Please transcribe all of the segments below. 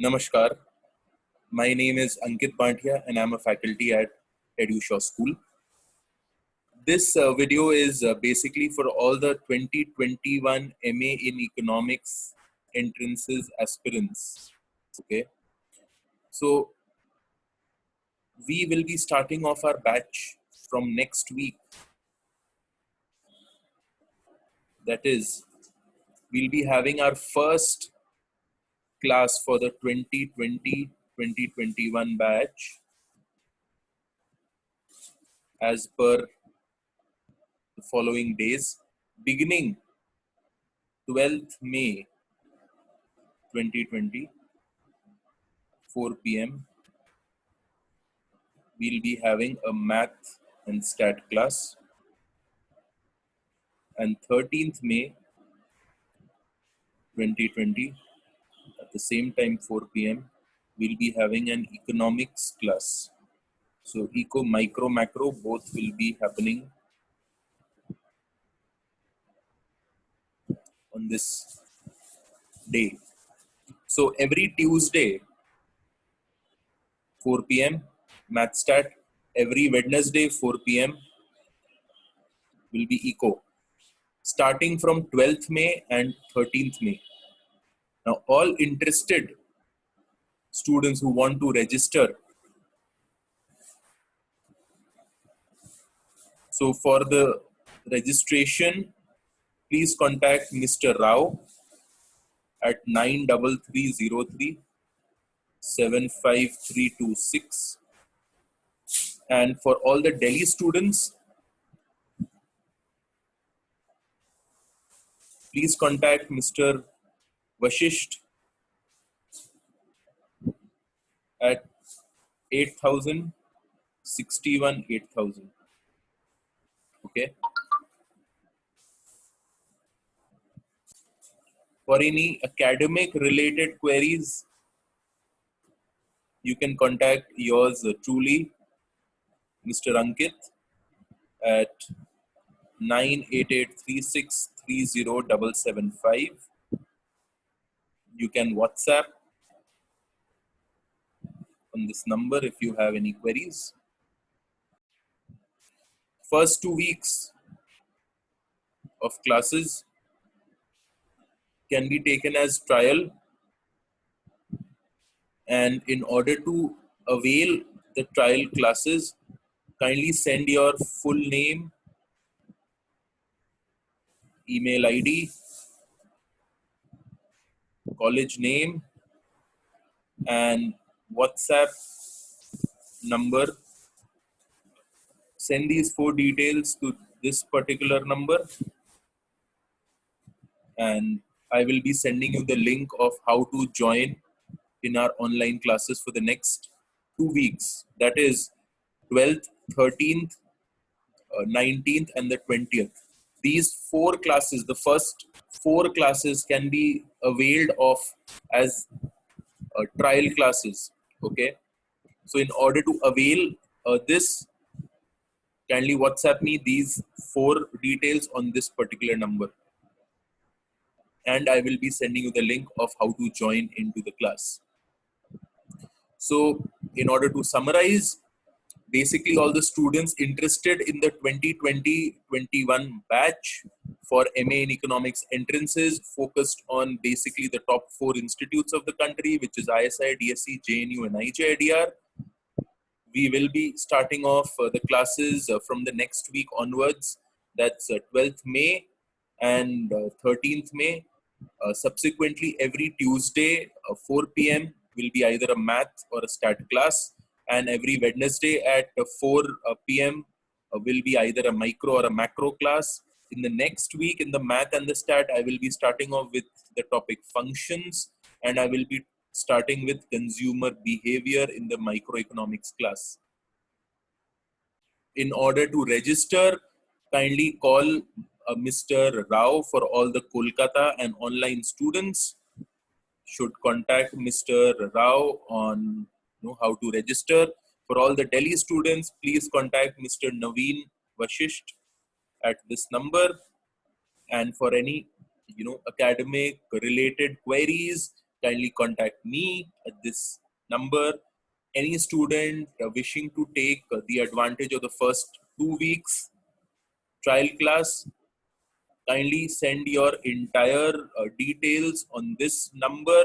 Namaskar. My name is Ankit Bhantia and I'm a faculty at EduShaw School. This video is basically for all the 2021 MA in Economics entrances aspirants. Okay. So we will be starting off our batch from next week. That is, we'll be having our first class for the 2020-2021 batch as per the following days, beginning 12th May 2020, 4 p.m. We'll be having a math and stat class. And 13th May 2020, at the same time 4 p.m., we'll be having an economics class. So eco, micro, macro, both will be happening on this day. So every Tuesday, 4 p.m., math stat. Every Wednesday, 4 p.m., will be eco. Starting from 12th May and 13th May. Now, all interested students who want to register, so for the registration, please contact Mr. Rao at 93303 75326. And for all the Delhi students, please contact Mr. Vashisht at 8000 61 8000. Okay. For any academic related queries, you can contact yours truly, Mr. Ankit, at 98836307775. You can WhatsApp on this number if you have any queries. First 2 weeks of classes can be taken as trial, and in order to avail the trial classes, kindly send your full name, email ID, college name, and WhatsApp number. Send these 4 details to this particular number, and I will be sending you the link of how to join in our online classes for the next 2 weeks. That is 12th, 13th, 19th, and the 20th. These 4 classes, the first 4 classes can be availed of as trial classes. Okay. So in order to avail this, kindly WhatsApp me these 4 details on this particular number, and I will be sending you the link of how to join into the class. So in order to summarize, basically all the students interested in the 2020-21 batch for MA in Economics entrances focused on basically the top 4 institutes of the country, which is ISI, DSE, JNU, and IJIDR. We will be starting off the classes from the next week onwards. That's 12th May and 13th May. Subsequently, every Tuesday, 4 p.m. will be either a math or a stat class. And every Wednesday at 4 p.m. Will be either a micro or a macro class. In the next week, in the math and the stat, I will be starting off with the topic functions, and I will be starting with consumer behavior in the microeconomics class. In order to register, kindly call Mr. Rao. For all the Kolkata and online students, should contact Mr. Rao on how to register. For all the Delhi students, please contact Mr. Naveen Vashisht at this number. And for any academic related queries, kindly contact me at this number. Any student wishing to take the advantage of the first 2 weeks trial class, kindly send your entire details on this number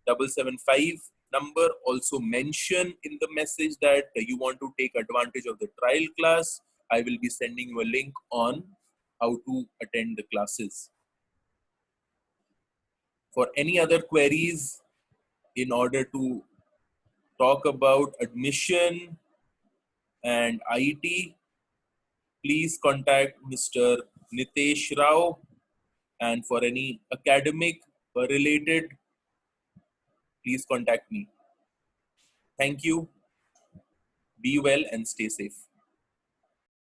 775 number. Also mention in the message that you want to take advantage of the trial class. I will be sending you a link on how to attend the classes. For any other queries in order to talk about admission and IET, please contact Mr. Nitesh Rao. And for any academic related, please contact me. Thank you. Be well and stay safe.